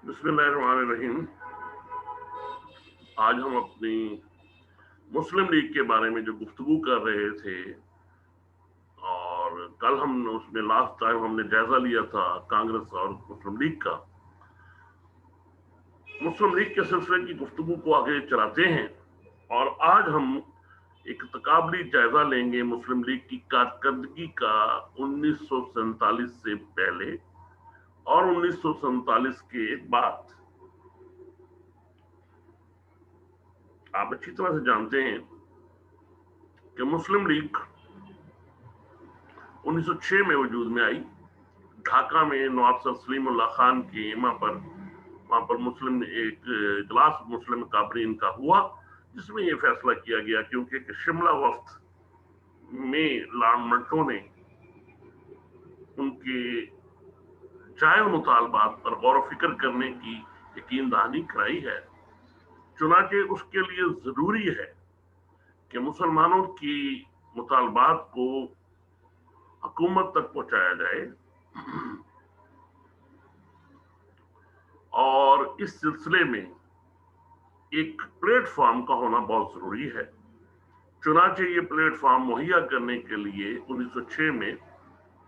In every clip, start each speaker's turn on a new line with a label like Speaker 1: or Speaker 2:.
Speaker 1: बिस्मिल्लाहिर्रहमानिर्रहीम। आज हम अपनी मुस्लिम लीग के बारे में जो गुफ्तगू कर रहे थे, और कल हम उसमें लास्ट टाइम हमने जायजा लिया था कांग्रेस और मुस्लिम लीग का। मुस्लिम लीग के सिलसिले की गुफ्तगू को आगे चलाते हैं और आज हम एक तकाबली जायजा लेंगे मुस्लिम लीग की कारकर्दगी का 1947 से पहले और 1947 के बाद। आप अच्छी तरह से जानते हैं कि मुस्लिम लीग 1906 में वजूद में आई। ढाका में नवाब सर सलीमुल्लाह खान की वहां पर मुस्लिम एक इजलास मुस्लिम काबरीन का हुआ, जिसमें यह फैसला किया गया क्योंकि शिमला वफ्द में लॉर्ड मंटो ने उनके जायज मुतालबात पर गौर फिक्र करने की यकीन दहानी कराई है। चुनाचे उसके लिए जरूरी है कि मुसलमानों की मुतालबात को हुकूमत तक पहुंचाया जाए, और इस सिलसिले में एक प्लेटफॉर्म का होना बहुत जरूरी है। चुनाचे ये प्लेटफॉर्म मुहैया करने के लिए 1906 में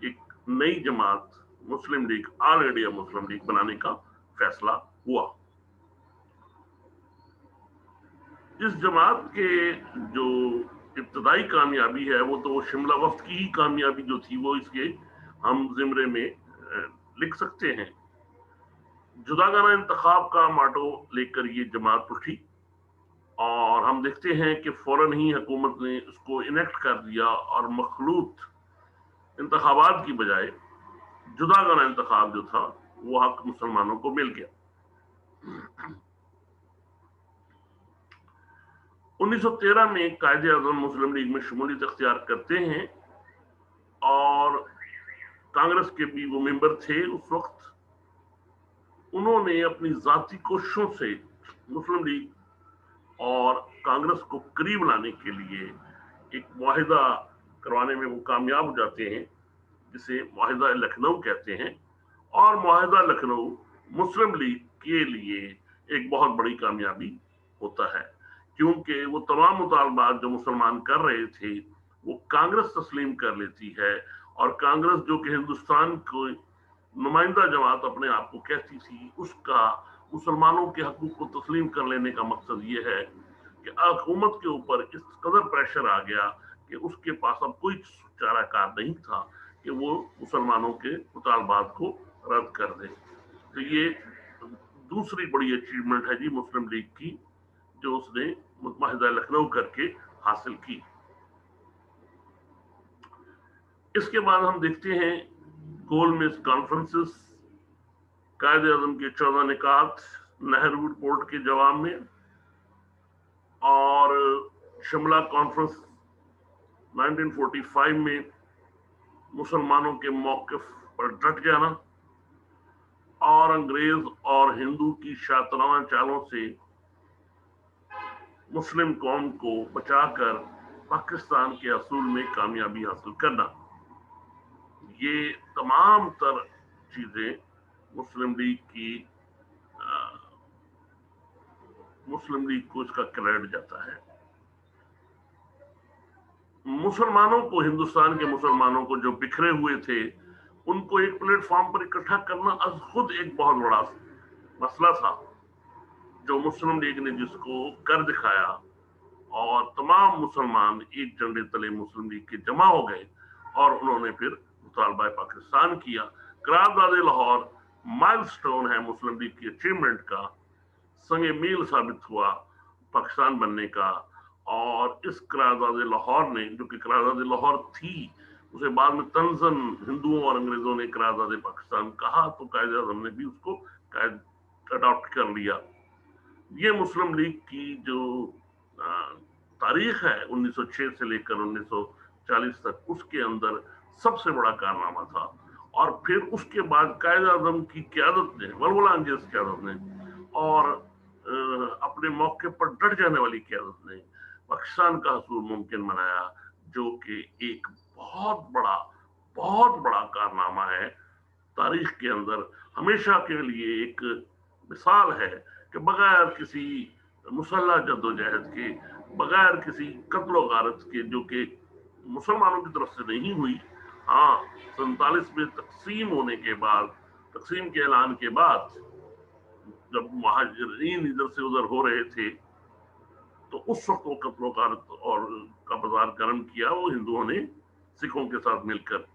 Speaker 1: एक नई जमात मुस्लिम लीग, ऑल इंडिया मुस्लिम लीग बनाने का फैसला हुआ। इस जमात के जो इब्तदाई कामयाबी है वो तो शिमला वफ्द की ही कामयाबी जो थी वो इसके हम जिम्रे में लिख सकते हैं। जुदागाना इंतखाब का माटो लेकर ये जमात उठी और हम देखते हैं कि फौरन ही हुकूमत ने इसको इनेक्ट कर दिया और मखलूत इंतखाबात की बजाय जुदागाना इंतखाब जो था वो हक मुसलमानों को मिल गया। 1913 में कायदे आजम मुस्लिम लीग में शमूलियत अख्तियार करते हैं और कांग्रेस के भी वो मेंबर थे उस वक्त। उन्होंने अपनी जाती कोशिशों से मुस्लिम लीग और कांग्रेस को करीब लाने के लिए एक मुआहिदा करवाने में वो कामयाब हो जाते हैं, जिसे मुआहिदा लखनऊ कहते हैं। और मुआहिदा लखनऊ मुस्लिम लीग के लिए एक बहुत बड़ी कामयाबी होता है, क्योंकि वो तमाम मुतालबात जो मुसलमान कर रहे थे वो कांग्रेस तस्लीम कर लेती है। और कांग्रेस जो कि हिंदुस्तान को नुमाइंदा जमात अपने आप को कहती थी, उसका मुसलमानों के हकूक को तस्लीम कर लेने का मकसद ये है कि हुकूमत के ऊपर इस कदर प्रेशर आ गया कि उसके पास अब कोई चाराकार नहीं था कि वो मुसलमानों के मुतालबात को रद्द कर दे। तो ये दूसरी बड़ी अचीवमेंट है जी मुस्लिम लीग की, जो उसने मुत्तहिदा लखनऊ करके हासिल की। इसके बाद हम देखते हैं गोलमेज कॉन्फ्रेंसेस, कायदे आजम के 14 निकात नेहरू रिपोर्ट के जवाब में, और शिमला कॉन्फ्रेंस 1945 में मुसलमानों के मौक़िफ़ पर डट जाना और अंग्रेज और हिंदू की शातराना चालों से मुस्लिम कौम को बचाकर पाकिस्तान के असूल में कामयाबी हासिल करना, ये तमाम तर चीजें मुस्लिम लीग को इसका क्रेडिट जाता है। मुसलमानों को, हिंदुस्तान के मुसलमानों को जो बिखरे हुए थे, उनको एक प्लेटफॉर्म पर इकट्ठा करना अज खुद एक बहुत बड़ा मसला था, जो मुस्लिम लीग ने जिसको कर दिखाया और तमाम मुसलमान एक झंडे तले मुस्लिम लीग के जमा हो गए और उन्होंने फिर मुतालबा पाकिस्तान किया। करारदाद लाहौर माइलस्टोन है मुस्लिम लीग की अचीवमेंट का, संगे मील साबित हुआ पाकिस्तान बनने का। और इस करारदाद लाहौर ने, जो कि करारदाद लाहौर थी, उसे बाद में तंजन हिंदुओं और अंग्रेजों ने करारदाद पाकिस्तान कहा, तो कायदे आज़म ने भी उसको अडॉप्ट कर लिया। ये मुस्लिम लीग की जो तारीख है 1906 से लेकर 1940 तक, उसके अंदर सबसे बड़ा कारनामा था। और फिर उसके बाद कायदे आज़म की क़यादत ने, वलवला अंगेज क़यादत ने, और अपने मौके पर डट जाने वाली क़यादत ने पाकिस्तान का हसूल मुमकिन बनाया, जो कि एक बहुत बड़ा कारनामा है तारीख के अंदर। हमेशा के लिए एक मिसाल है कि बगैर किसी मुसल्लह जद्दोजहद के, बगैर किसी कत्ल गारत के, जो कि मुसलमानों की तरफ से नहीं हुई, हाँ 47 में तकसीम होने के बाद, तकसीम के ऐलान के बाद, जब मुहाजिरीन इधर से उधर हो रहे थे, तो उस वक्त वो कत्ल गारत और का बाजार गर्म किया वो हिंदुओं ने सिखों के साथ मिलकर।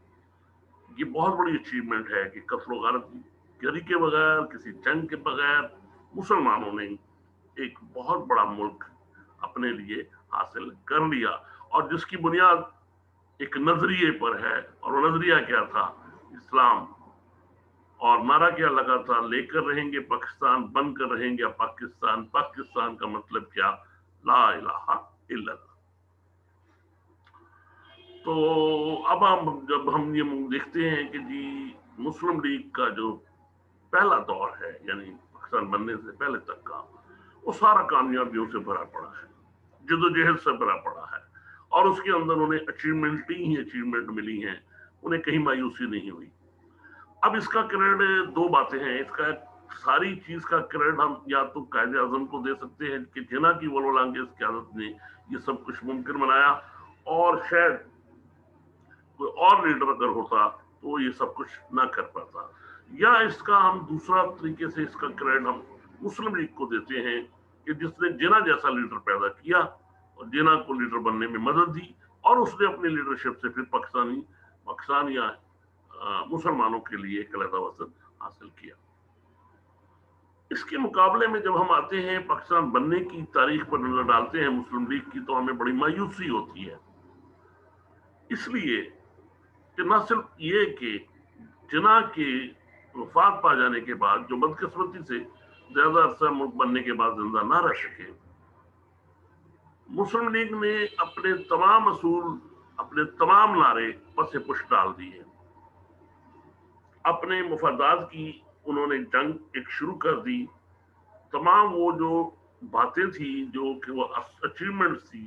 Speaker 1: ये बहुत बड़ी अचीवमेंट है कि कत्ल गारत गरी के बगैर, किसी जंग के बगैर मुसलमानों ने एक बहुत बड़ा मुल्क अपने लिए हासिल कर लिया, और जिसकी बुनियाद एक नजरिए पर है। और वो नजरिया क्या था? इस्लाम। और नारा क्या लगा था? लेकर रहेंगे पाकिस्तान, बनकर रहेंगे पाकिस्तान। पाकिस्तान का मतलब क्या? ला इलाहा इल्लल्लाह। तो अब जब हम ये देखते हैं कि जी मुस्लिम लीग का जो पहला दौर है, यानी पाकिस्तान बनने से पहले तक का, वो सारा कामयाबियों से भरा पड़ा है, जद्दोजहद से भरा पड़ा है, और उसके अंदर उन्हें अचीवमेंट ही अचीवमेंट मिली हैं, उन्हें कहीं मायूसी नहीं हुई। अब इसका क्रेडिट दो बातें हैं। इसका सारी चीज का क्रेडिट हम या तो कायदे आजम को दे सकते हैं कि जिना की वलोलांगे क्यादत ने ये सब कुछ मुमकिन बनाया, और शायद कोई और लीडर अगर होता तो ये सब कुछ ना कर पाता। या इसका हम दूसरा तरीके से इसका क्रेडिट हम मुस्लिम लीग को देते हैं कि जिसने जिना जैसा लीडर पैदा किया और जिना को लीडर बनने में मदद दी, और उसने अपनी लीडरशिप से फिर पाकिस्तान या मुसलमानों के लिए एक अलग वतन हासिल किया। इसके मुकाबले में जब हम आते हैं पाकिस्तान बनने की तारीख पर नजर डालते हैं मुस्लिम लीग की, तो हमें बड़ी मायूसी होती है, इसलिए कि न सिर्फ ये कि जिना के वफात पा जाने के बाद, जो बदकिस्मती से ज्यादा अरसा मुल्क बनने के बाद जिंदा ना रह सके, मुस्लिम लीग ने अपने तमाम असूल, अपने तमाम नारे पसे पुश डाल दिए। अपने मुफादात की उन्होंने जंग एक शुरू कर दी। तमाम वो जो बातें थी, जो कि वो अचीवमेंट्स थी,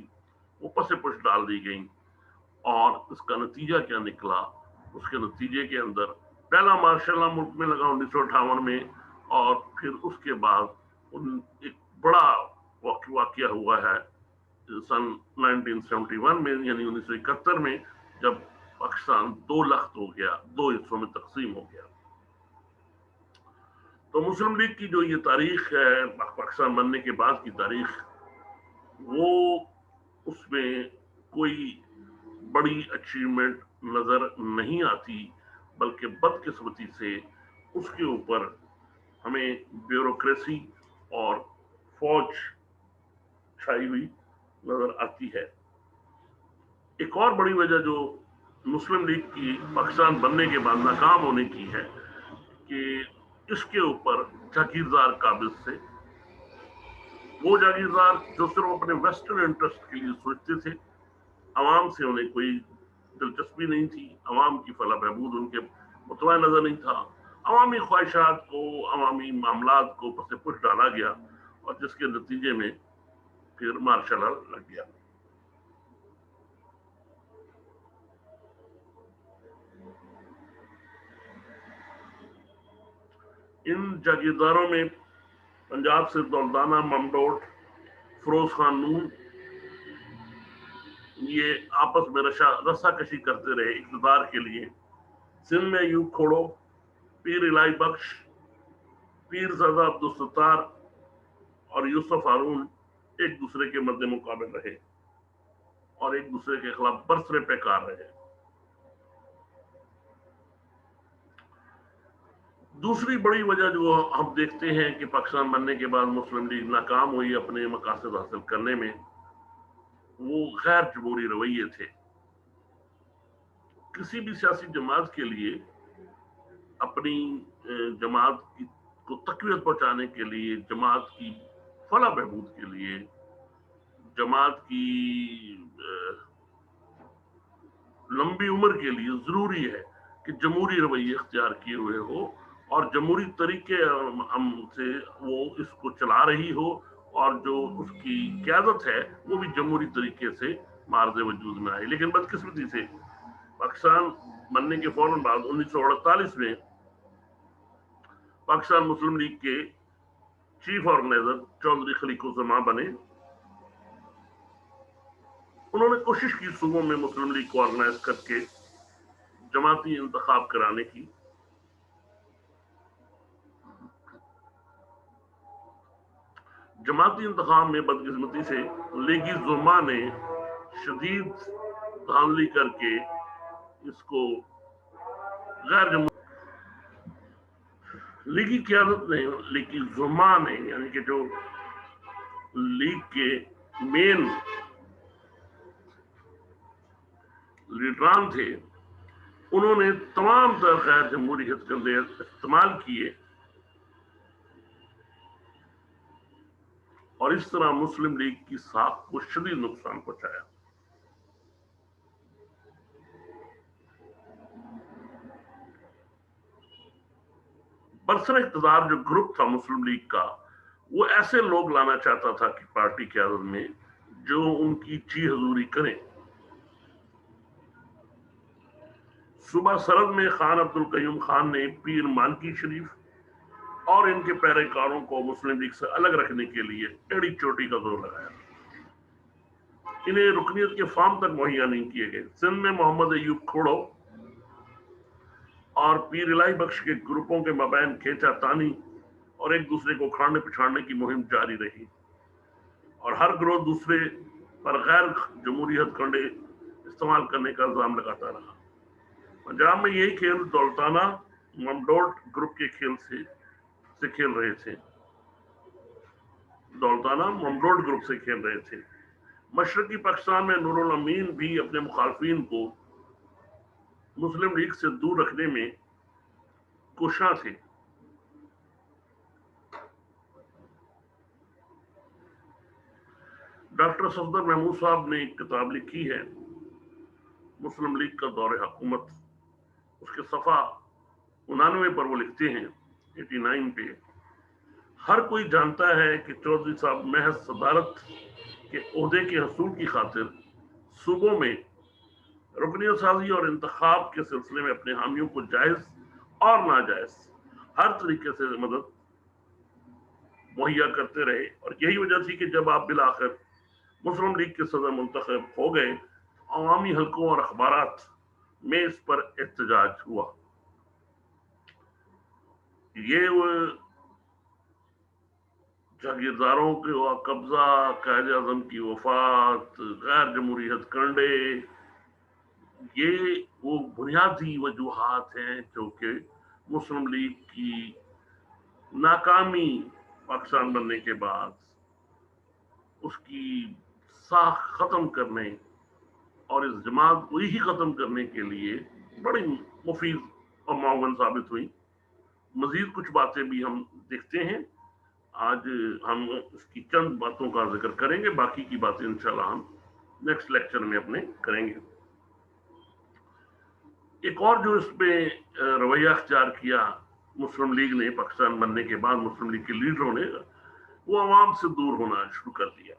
Speaker 1: वो पसे पुश डाल दी गई। और उसका नतीजा क्या निकला? उसके नतीजे के अंदर पहला मार्शल लॉ मुल्क में लगा 1958 में, और फिर उसके बाद एक बड़ा वाकया हुआ है सन 1971 में, यानी 1971 में, जब पाकिस्तान 2 लख्त हो गया, 2 हिस्सों में तकसीम हो गया। तो मुस्लिम लीग की जो ये तारीख है, पाकिस्तान बनने के बाद की तारीख, वो उसमें कोई बड़ी अचीवमेंट नजर नहीं आती, बल्कि बदकिस्मती से उसके ऊपर हमें ब्यूरोक्रेसी और फौज छाई हुई नजर आती है। एक और बड़ी वजह जो मुस्लिम लीग की पाकिस्तान बनने के बाद नाकाम होने की है कि इसके ऊपर जागीरदार काबिज थे। वो जागीरदार जो सिर्फ अपने वेस्टर्न इंटरेस्ट के लिए सोचते थे, आवाम से उन्हें कोई दिलचस्पी नहीं थी, आवाम की फलाह बहबूद उनके मुतवा नजर नहीं था। अवामी ख्वाहिशात को, अवामी मामलात को पसे पुश डाला गया, और जिसके नतीजे में फिर मार्शल लॉ लग गया। इन जागीरदारों में पंजाब से दौलताना ममडोट, फिरोज खान नून, ये आपस में रस्साकशी करते रहे इक़्तिदार के लिए। सिंध में यूब खोड़ो, पीर इलाई बख्श, पीरज़ादा अब्दुल सत्तार और यूसुफ हारून एक दूसरे के मद्दे मुकाबले रहे और एक दूसरे के खिलाफ बरसरे पैकार रहे। दूसरी बड़ी वजह जो हम देखते हैं कि पाकिस्तान बनने के बाद मुस्लिम लीग नाकाम हुई अपने मकासद हासिल करने में, वो गैर जमहूरी रवैये थे। किसी भी सियासी जमात के लिए अपनी जमात को तकवीत पहुंचाने के लिए, जमात की फलाह बहबूद के लिए, जमात की लंबी उम्र के लिए जरूरी है कि जमहूरी रवैये इख्तियार किए हुए हो और जमहूरी तरीके से वो इसको चला रही हो, और जो उसकी क़यादत है वो भी जमहूरी तरीके से मार्ज़ वजूद में आए। लेकिन बदकिस्मती से पाकिस्तान बनने के फौरन बाद 1948 में पाकिस्तान मुस्लिम लीग के चीफ ऑर्गेनाइजर चौधरी खलीकुज़्ज़मान बने। उन्होंने कोशिश की सूबों में मुस्लिम लीग को ऑर्गेनाइज करके जमाती इंतखाब कराने की। जमाती इंतखाब में बदकिस्मती से लीगी जुल्मा ने शदीद धांधली करके इसको गैर लीगी क़यादत ने, लीगी जुल्मा ने, यानी कि जो लीग के मेन लीडरान थे, उन्होंने तमाम तर गैर जमहूरी हथकंडे इस्तेमाल किए और इस तरह मुस्लिम लीग की साख को शदीद नुकसान पहुंचाया। बरसर इक़्तिदार जो ग्रुप था मुस्लिम लीग का, वो ऐसे लोग लाना चाहता था कि पार्टी क़यादत में जो उनकी जी हजूरी करें। सुबह सरद में खान अब्दुल कयूम खान ने पीर मानकी शरीफ और इनके पैरोकारों को मुस्लिम लीग से अलग रखने के लिए एड़ी चोटी का जोर लगाया। इन्हें रुकनियत के फार्म तक मुहैया नहीं किए गए। सिंध में मोहम्मद अयूब खोड़ो और पीर इलाही बख्श के ग्रुपों के मबैन खींचातानी और एक दूसरे को उखाड़ने पिछाड़ने की मुहिम जारी रही और हर ग्रोह दूसरे पर गैर जमहूरी हथकंडे इस्तेमाल करने का इल्जाम लगाता रहा। पंजाब में यही खेल दौलताना ममडोट ग्रुप के खेल से खेल रहे थे। दौलताना ममडोट ग्रुप से खेल रहे थे। मशरकी पाकिस्तान में नूरुल अमीन भी अपने मुखालफिन को मुस्लिम लीग से दूर रखने में कोशां थे। डॉक्टर सफदर महमूद साहब ने एक किताब लिखी है मुस्लिम लीग का दौरे हुकूमत। उसके सफ़ा 99 पर वो लिखते हैं, 89 पे, हर कोई जानता है कि चौधरी साहब महज सदारत के ओहदे के हसूल की खातिर सूबों में रुकनियत साजी और इंतखाब के सिलसिले में अपने हामियों को जायज और नाजायज हर तरीके से मदद मुहैया करते रहे और यही वजह थी कि जब आप बिलाखिर मुस्लिम लीग के सदर मुंतखब हो गए, अवामी हलकों और अखबारात में इस पर एहतजाज हुआ। ये जागीरदारों के कब्जा, कायद आजम की वफात, गैर जमहूरी हथकंडे, ये वो बुनियादी वजूहात हैं जो कि मुस्लिम लीग की नाकामी पाकिस्तान बनने के बाद उसकी साख खत्म करने और इस जमात को ही खत्म करने के लिए बड़ी मुफीद और मुआवन साबित हुई। मजीद कुछ बातें भी हम देखते हैं। आज हम इसकी चंद बातों का जिक्र करेंगे, बाकी की बातें इंशाल्लाह हम नेक्स्ट लेक्चर में अपने करेंगे। एक और जो इसमें रवैया अख्तियार किया मुस्लिम लीग ने पाकिस्तान बनने के बाद, मुस्लिम लीग के लीडरों ने, वो आवाम से दूर होना शुरू कर दिया।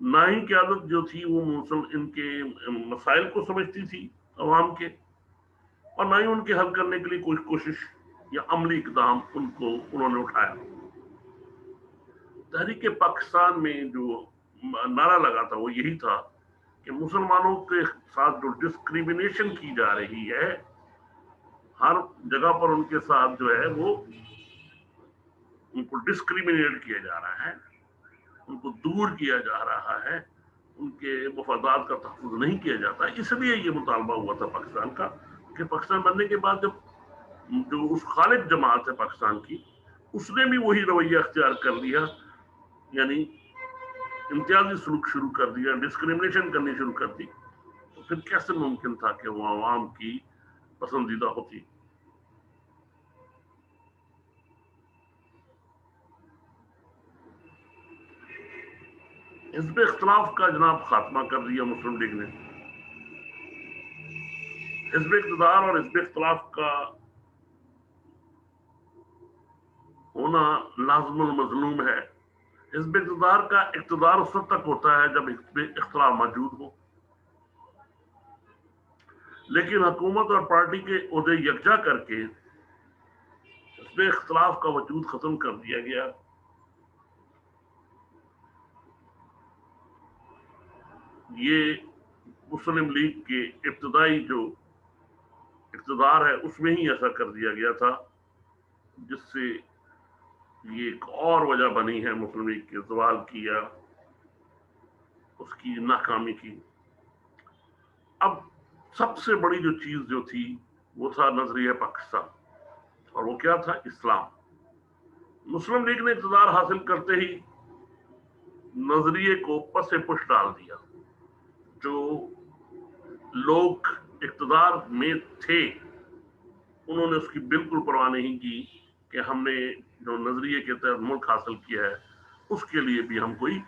Speaker 1: ना ही क़यादत जो थी वो इनके मसाइल को समझती थी अवाम के, और ना ही उनके हल करने के लिए कोई कोशिश या अमली इकदाम उन्होंने उठाया। तहरीक पाकिस्तान में जो नारा लगा था वो यही था कि मुसलमानों के साथ जो डिस्क्रिमिनेशन की जा रही है, हर जगह पर उनके साथ जो है वो उनको डिस्क्रिमिनेट किया जा रहा है, उनको दूर किया जा रहा है, उनके मफादात का तहफ़्फ़ुज़ नहीं किया जाता। इसलिए ये मुतालबा हुआ था पाकिस्तान का कि पाकिस्तान बनने के बाद जब जो उस खालिद जमात है पाकिस्तान की, उसने भी वही रवैया अख्तियार कर लिया, यानी इम्तियाजी सलूक शुरू कर दिया, डिस्क्रिमिनेशन करनी शुरू कर दी, तो फिर कैसे मुमकिन था कि वो आवाम की पसंदीदा होती। हिज़्ब इख्तिलाफ का जनाब खात्मा कर दिया मुस्लिम लीग ने। हिज़्ब इक़्तिदार और हिज़्ब इख्तिलाफ का होना लाज़िमुल मज़लूम है। हिज़्ब इक़्तिदार का इक़्तिदार उस वक्त तक होता है जब हिज़्ब इख्तिलाफ मौजूद हो, लेकिन हुकूमत और पार्टी के ओहदे यकजा करके اس میں اختلاف کا وجود ختم کر دیا گیا. یہ مسلم لیگ کے ابتدائی جو اقتدار ہے اس میں ہی ایسا کر دیا گیا تھا، جس سے یہ ایک اور وجہ بنی ہے مسلم لیگ کے زوال کی یا اس کی ناکامی کی. اب سب سے بڑی جو چیز جو تھی وہ تھا نظریہ پاکستان، اور وہ کیا تھا؟ اسلام. مسلم لیگ نے اقتدار حاصل کرتے ہی نظریے کو پس پش ڈال دیا. جو لوگ اقتدار میں تھے انہوں نے اس کی بالکل پرواہ نہیں کی کہ ہم نے جو نظریے کے تحت ملک حاصل کیا ہے اس کے لیے بھی ہم کوئی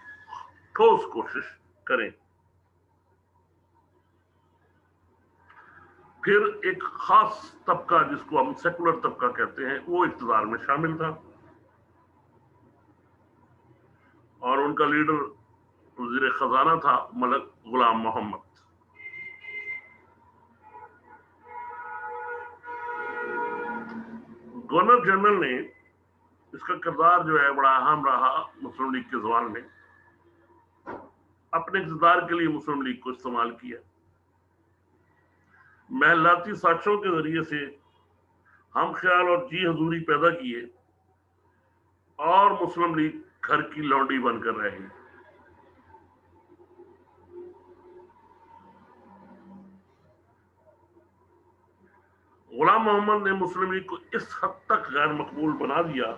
Speaker 1: ٹھوس کوشش کریں. پھر ایک خاص طبقہ جس کو ہم سیکولر طبقہ کہتے ہیں وہ اقتدار میں شامل تھا، اور ان کا لیڈر وزیر خزانہ تھا ملک غلام محمد. گورنر جنرل نے اس کا کردار جو ہے بڑا اہم رہا مسلم لیگ کے زوال میں. اپنے اقتدار کے لیے مسلم لیگ کو استعمال کیا. محلاتی سازشوں کے ذریعے سے ہم خیال اور جی حضوری پیدا کیے اور مسلم لیگ گھر کی لونڈی بن کر رہی. غلام محمد نے مسلم لیگ کو اس حد تک غیر مقبول بنا دیا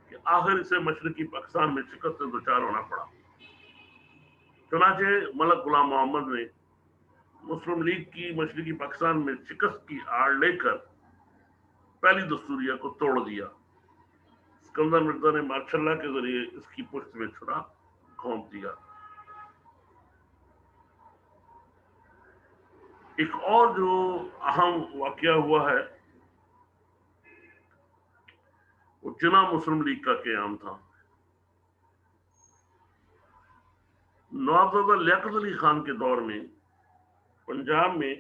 Speaker 1: کہ آخر اسے مشرقی پاکستان میں شکست سے دوچار ہونا پڑا. چنانچہ ملک غلام محمد نے مسلم لیگ کی مشرقی پاکستان میں شکست کی آڑ لے کر پہلی دستوریہ کو توڑ دیا. اسکندر مرزا نے ماشاء اللہ کے ذریعے اس کی پشت میں چھڑا گھونپ دیا. ایک اور جو اہم واقعہ ہوا ہے وہ جنا مسلم لیگ کا قیام تھا. نوابزادہ لیاقت علی خان کے دور میں پنجاب میں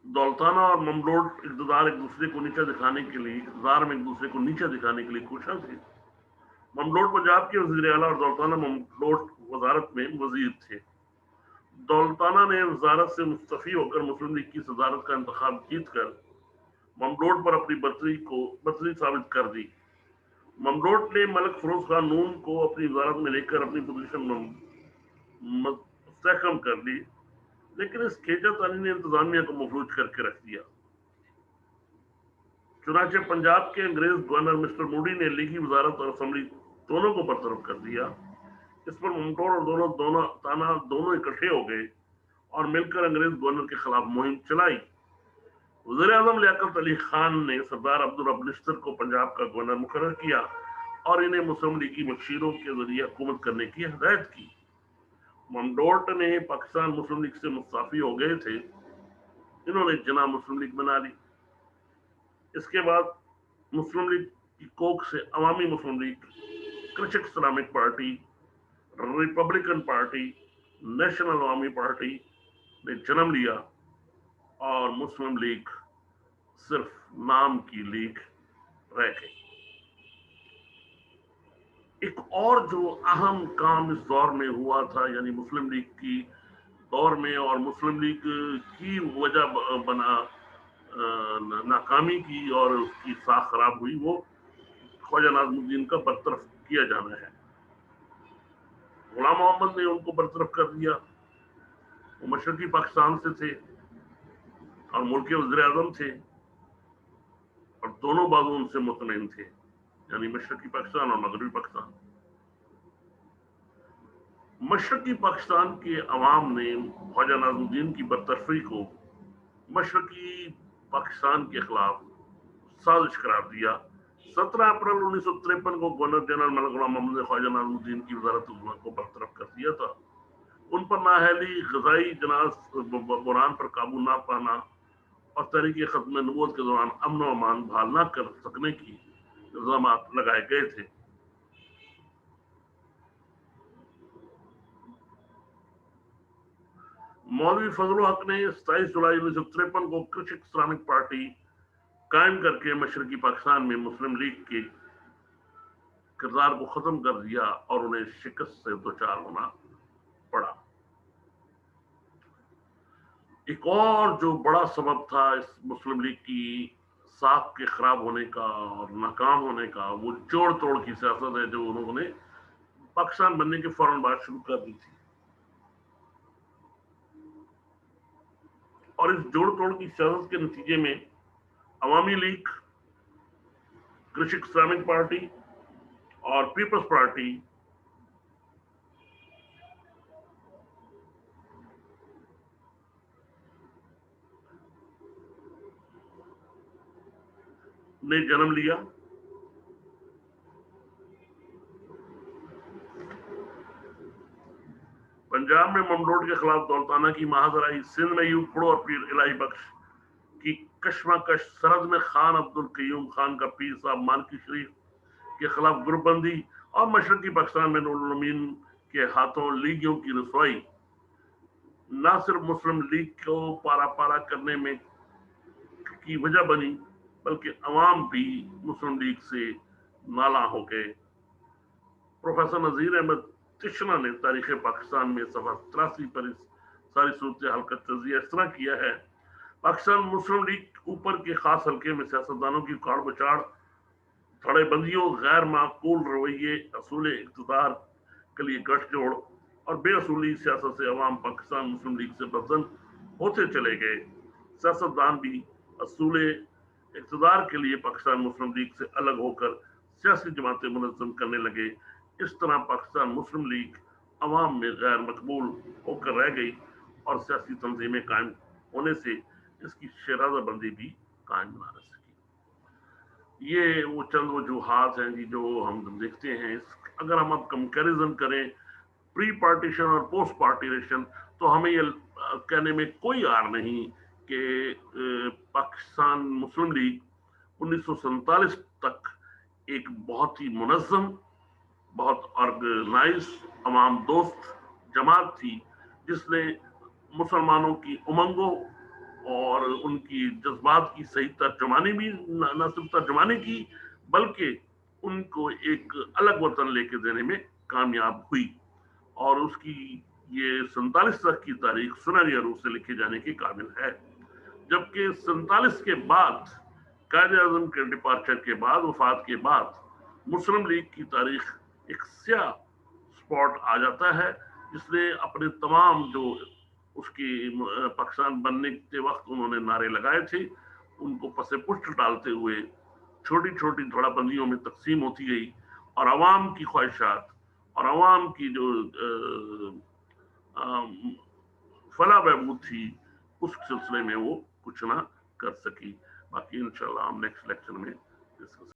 Speaker 1: دولتانہ اور مملوڈ اقتدار ایک دوسرے کو نیچا دکھانے کے لیے اقتدار میں ایک دوسرے کو نیچا دکھانے کے لیے کوشاں تھے. مملوڈ پنجاب کے وزیر اعلیٰ اور دولتانہ مملوڈ وزارت میں وزیر تھے. دولتانہ نے وزارت سے مستعفی ہو کر مسلم لیگ کی صدارت کا انتخاب جیت کر مملوڈ پر اپنی برتری ثابت کر دی. مملوڈ نے ملک فیروز خان نون کو اپنی وزارت میں لے کر اپنی پوزیشن مستحکم کر لی، لیکن اس کھیچا تانی نے انتظامیہ کو مفلوج کر کے رکھ دیا. چنانچہ پنجاب کے انگریز گورنر مسٹر موڈی نے لیگی وزارت اور اسمبلی دونوں کو برطرف کر دیا. اس پر مملوڈ اور دونوں اکٹھے ہو گئے اور مل کر انگریز گورنر کے خلاف مہم چلائی. وزیر اعظم لیاقت علی خان نے سردار عبدالرب نشتر کو پنجاب کا گورنر مقرر کیا اور انہیں مسلم لیگی مشیروں کے ذریعے حکومت کرنے کی ہدایت کی. مملوڈ نے پاکستان مسلم لیگ سے مستعفی ہو گئے تھے، انہوں نے جناح مسلم لیگ بنا لی. اس کے بعد مسلم لیگ کی کوک سے Awami Muslim League, Christian Islamic party, Republican party, National Awami party نے جنم لیا اور مسلم لیگ صرف نام کی لیگ رہ گئی. ایک اور جو اہم کام اس دور میں ہوا تھا، یعنی مسلم لیگ کی دور میں اور مسلم لیگ کی وجہ بنا ناکامی کی اور اس کی ساکھ خراب ہوئی، وہ خواجہ ناظم الدین کا برطرف کیا جانا ہے. غلام محمد نے ان کو برطرف کر دیا. وہ مشرقی پاکستان سے تھے اور ملک کے وزیر اعظم تھے اور دونوں بازو ان سے مطمئن تھے، یعنی مشرقی پاکستان اور مغربی پاکستان. مشرقی پاکستان کے عوام نے خواجہ ناظم الدین کی برطرفی کو مشرقی پاکستان کے خلاف سازش قرار دیا. 17 اپریل 1953 کو گورنر جنرل ملک غلام محمد نے خواجہ ناظم الدین کی وزارت عظمیٰ کو برطرف کر دیا تھا. ان پر نااہلی، غذائی جناح بحران پر قابو نہ پانا اور تحریک ختم نبوت کے دوران امن و امان بحال نہ کر سکنے کی الزامات لگائے گئے تھے. मौलवी फजल हक ने 27 जुलाई 1953 को कृषक इस्लामिक पार्टी कायम करके मशरकी पाकिस्तान में मुस्लिम लीग के किरदार को खत्म कर दिया और उन्हें शिकस्त से दोचार होना पड़ा। एक और जो बड़ा सबब था इस मुस्लिम लीग की साख के खराब होने का और नाकाम होने का, वो जोड़ तोड़ की सियासत है जो उन्होंने पाकिस्तान बनने के फौरन बाद शुरू कर दी थी। और इस जोड़ तोड़ की सियासत के नतीजे में अवामी लीग, कृषक इस्लामिक पार्टी और पीपल्स पार्टी ने जन्म लिया। पंजाब में ममलोड के खिलाफ दौलताना की महाजर आई, सिंध में यूब पड़ो और पीर इलाही बख्श की कश्मकश, सरहद में खान अब्दुल कयूम खान का पीर साहब मानकी शरीफ के खिलाफ ग्रुपबंदी और मशरकी पाकिस्तान में नूरुल अमीन के हाथों लीगियों की रसवाई न सिर्फ मुस्लिम लीग को पारा पारा करने में की वजह बनी, बल्कि अवाम भी मुस्लिम लीग से नाला हो गए। प्रोफेसर नजीर अहमद तिश्ना ने तारीख पाकिस्तान में सफा 83 पर इस सारी सूरत हाल का तजिया इस तरह किया है। पाकिस्तान मुस्लिम लीग ऊपर के खास हल्के में सियासतदानों की काड़ बचाड़, धड़ेबंदियों, गैर माकूल रवैये, असूल इक़्तिदार के लिए गठजोड़ और बेअसूली सियासत से अवाम पाकिस्तान मुस्लिम लीग से बदन होते चले गए। सियासतदान भी असूल इक़्तिदार के लिए पाकिस्तान मुस्लिम लीग से अलग होकर सियासी जमातें मुनज़्ज़म करने लगे। इस तरह पाकिस्तान मुस्लिम लीग अवाम में गैर मकबूल होकर रह गई और सियासी तंजीमें कायम होने से इसकी शराज़ाबंदी भी कायम ना रह सकी। ये वो चंद वजूहात हैं जी जो हम देखते हैं। अगर हम अब कंपैरिजन करें प्री पार्टीशन और पोस्ट पार्टीशन, तो हमें ये कहने में कोई आर नहीं कि पाकिस्तान मुस्लिम लीग 1947 तक एक बहुत ही मुनज़्ज़म, बहुत ऑर्गेनाइज, अवाम दोस्त जमात थी, जिसने मुसलमानों की उमंगों और उनकी जज्बात की सही तर्जुमानी भी न सिर्फ तर्जुमानी की, बल्कि उनको एक अलग वतन लेके देने में कामयाब हुई। और उसकी ये 47 तक की तारीख सुनहरी रूप से लिखे जाने के काबिल है। जबकि 47 के बाद, कायदे आज़म के डिपार्चर के बाद, वफात के बाद, मुस्लिम लीग की तारीख एक स्याह स्पॉट आ जाता है, जिसने अपने तमाम जो उसकी पाकिस्तान बनने के वक्त उन्होंने नारे लगाए थे, उनको पसे पुष्ट डालते हुए छोटी छोटी धड़ाबंदियों में तकसीम होती गई और अवाम की ख्वाहिशात और अवाम की जो फला बहबूद थी, उस सिलसिले में वो कुछ ना कर सकी। बाकी इंशाल्लाह हम नेक्स्ट लेक्चर में डिस्कस